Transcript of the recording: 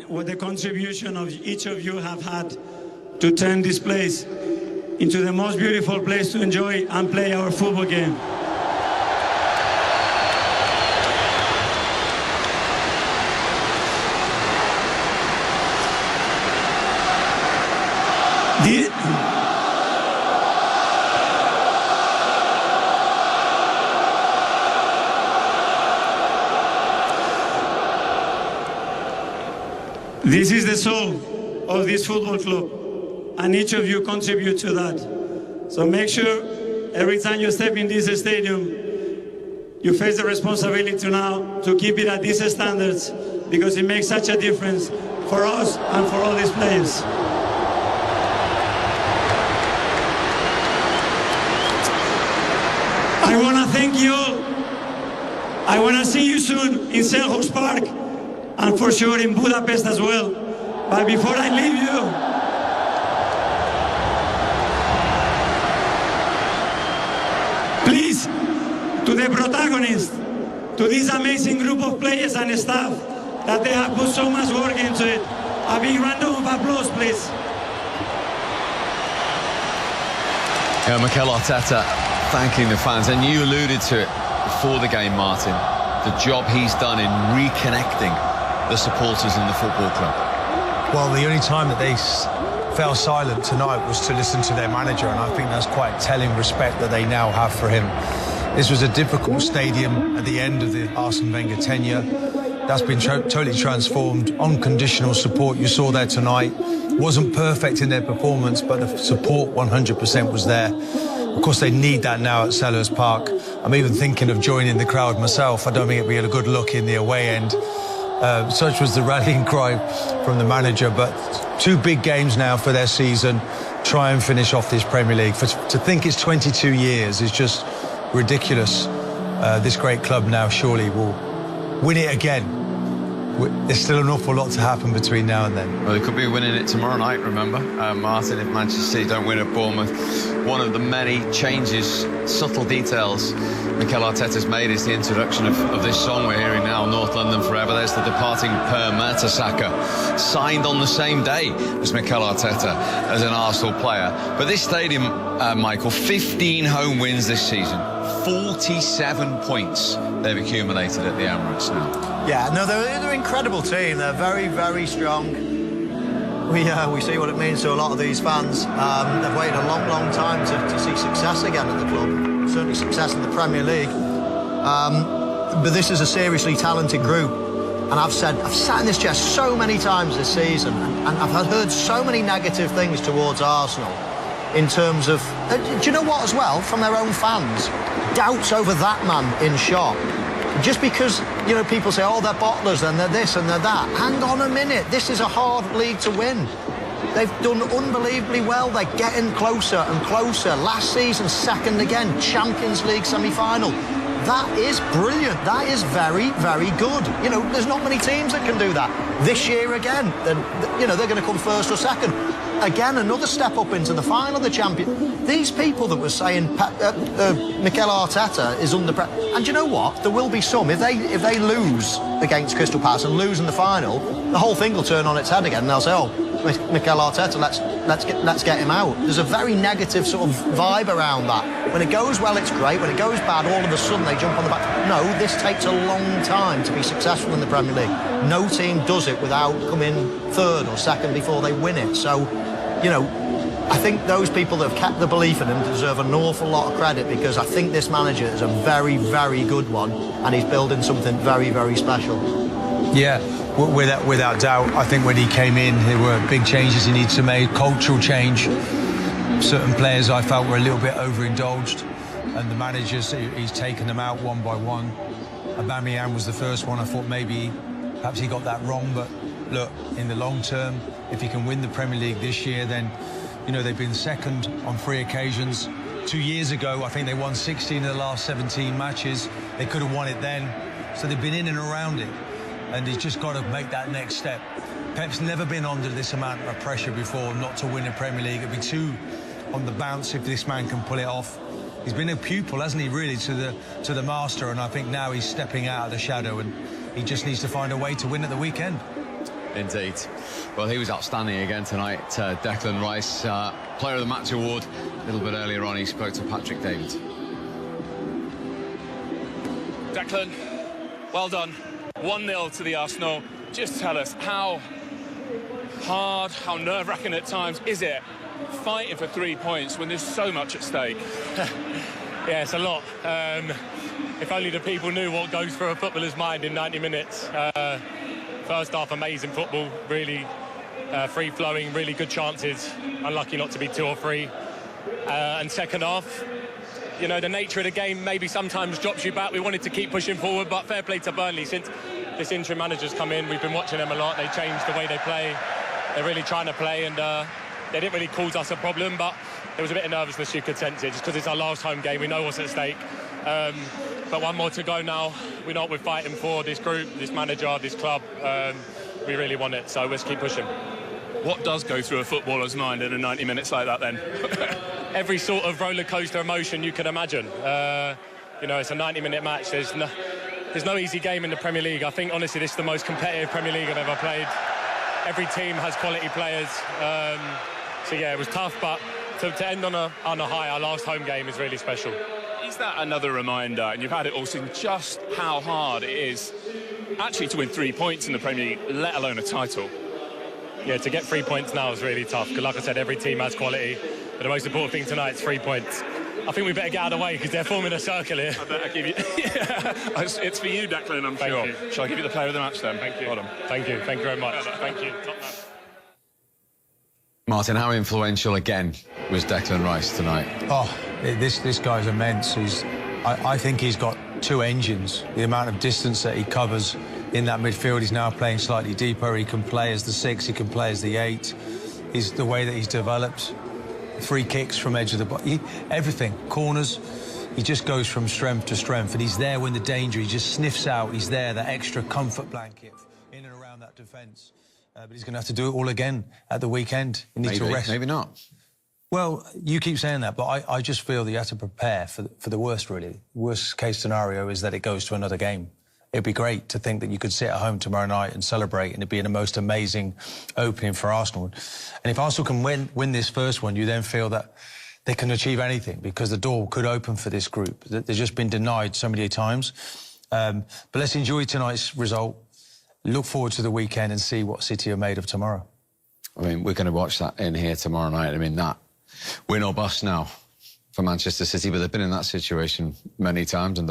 what the contribution of each of you have had to turn this place into the most beautiful place to enjoy and play our football game. This is the soul of this football club, and each of you contribute to that. So make sure every time you step in this stadium, you face the responsibility now to keep it at these standards, because it makes such a difference for us and for all these players. I want to thank you all. I want to see you soon in Selhurst Park, and for sure in Budapest as well. But before I leave you, please, to the protagonists, to this amazing group of players and staff that they have put so much work into it, a big round of applause, please. Yeah, Mikel Arteta thanking the fans, and you alluded to it before the game, Martin, the job he's done in reconnecting the supporters in the football club. Well, the only time that they fell silent tonight was to listen to their manager, and I think that's quite telling respect that they now have for him. This was a difficult stadium at the end of the Arsene Wenger tenure. That's been totally transformed. Unconditional support you saw there tonight. Wasn't perfect in their performance, but the support 100% was there. Of course, they need that now at Selhurst Park. I'm even thinking of joining the crowd myself. I don't think it'd be a good look in the away end. Such was the rallying cry from the manager. But 2 big games now for their season. Try and finish off this Premier League. To think it's 22 years is just ridiculous. This great club now surely will win it again. There's still an awful lot to happen between now and then. Well, they could be winning it tomorrow night, remember, Martin, if Manchester City don't win at Bournemouth. One of the many changes, subtle details Mikel Arteta's made is the introduction of this song we're hearing now, North London Forever. There's the departing Per Mertesacker, signed on the same day as Mikel Arteta as an Arsenal player. But this stadium, Michael, 15 home wins this season, 47 points they've accumulated at the Emirates now. Yeah, no, they're an incredible team. They're very, very strong. We see what it means to a lot of these fans. They've waited a long, long time to see success again at the club. Certainly success in the Premier League. But this is a seriously talented group. And I've sat in this chair so many times this season, and I've heard so many negative things towards Arsenal in terms of, do you know what as well, from their own fans? Doubts over that man in shop. Just because, you know, people say, oh, they're bottlers and they're this and they're that. Hang on a minute. This is a hard league to win. They've done unbelievably well. They're getting closer and closer. Last season, second again, Champions League semi-final. That is brilliant. That is very, very good. You know, there's not many teams that can do that. This year again, you know, they're going to come first or second. Again, another step up into the final of the champion. These people that were saying Mikel Arteta is under pressure, and you know what? There will be some. If they lose against Crystal Palace and lose in the final, the whole thing will turn on its head again, and they'll say, "Oh, Mikel Arteta, let's get him out." There's a very negative sort of vibe around that. When it goes well, it's great. When it goes bad, all of a sudden they jump on the back. No, this takes a long time to be successful in the Premier League. No team does it without coming third or second before they win it. So, you know, I think those people that have kept the belief in him deserve an awful lot of credit, because I think this manager is a very, very good one, and he's building something very, very special. Yeah, without doubt. I think when he came in, there were big changes he needed to make, cultural change. Certain players I felt were a little bit overindulged, and the managers, he's taken them out one by one. Aubameyang was the first one. I thought perhaps he got that wrong, but look, in the long term, if he can win the Premier League this year, then, you know, they've been second on 3 occasions. 2 years ago, I think they won 16 of the last 17 matches. They could have won it then. So they've been in and around it, and he's just got to make that next step. Pep's never been under this amount of pressure before not to win a Premier League. It'd be too on the bounce if this man can pull it off. He's been a pupil, hasn't he, really, to the master, and I think now he's stepping out of the shadow, and he just needs to find a way to win at the weekend. Indeed. Well, he was outstanding again tonight. Declan Rice, Player of the Match award. A little bit earlier on, he spoke to Patrick David. Declan, well done. 1-0 to the Arsenal. Just tell us how hard, how nerve-wracking at times is it fighting for 3 points when there's so much at stake? Yeah, it's a lot. If only the people knew what goes through a footballer's mind in 90 minutes. First half, amazing football, really free-flowing, really good chances. Unlucky not to be 2 or 3. And second half, you know, the nature of the game maybe sometimes drops you back. We wanted to keep pushing forward, but fair play to Burnley. Since this interim manager's come in, we've been watching them a lot. They changed the way they play. They're really trying to play, and they didn't really cause us a problem, but there was a bit of nervousness, you could sense it, just because it's our last home game. We know what's at stake. But 1 more to go now. We know what we're fighting for, this group, this manager, this club. We really want it, so let's keep pushing. What does go through a footballer's mind in a 90 minutes like that then? Every sort of roller coaster emotion you can imagine. You know, it's a 90-minute match. There's no easy game in the Premier League. I think, honestly, this is the most competitive Premier League I've ever played. Every team has quality players. So, yeah, it was tough, but to end on a high, our last home game is really special. Is that another reminder, and you've had it all seen, just how hard it is actually to win 3 points in the Premier League, let alone a title? Yeah, to get 3 points now is really tough, because like I said, every team has quality, but the most important thing tonight is 3 points. I think we better get out of the way, because they're forming a circle here. I better give you... It's for you, Declan, I'm sure. Thank you. Shall I give you the player of the match then? Thank you. Hold on. Thank you very much. Thank you. Top man. Martin, how influential again was Declan Rice tonight? Oh, this guy's immense. I think he's got 2 engines. The amount of distance that he covers in that midfield, he's now playing slightly deeper. He can play as the 6, he can play as the 8. He's the way that he's developed. Free kicks from edge of the box, everything, corners. He just goes from strength to strength, and he's there when the danger, he just sniffs out. He's there, that extra comfort blanket in and around that defence. But he's going to have to do it all again at the weekend. He needs to rest. Maybe not. Well, you keep saying that, but I just feel that you have to prepare for the worst, really. Worst case scenario is that it goes to another game. It'd be great to think that you could sit at home tomorrow night and celebrate, and it'd be the most amazing opening for Arsenal. And if Arsenal can win this first one, you then feel that they can achieve anything, because the door could open for this group. They've just been denied so many times. But let's enjoy tonight's result, look forward to the weekend and see what City are made of tomorrow. I mean, we're going to watch that in here tomorrow night. I mean, that win or bust now for Manchester City, but they've been in that situation many times, and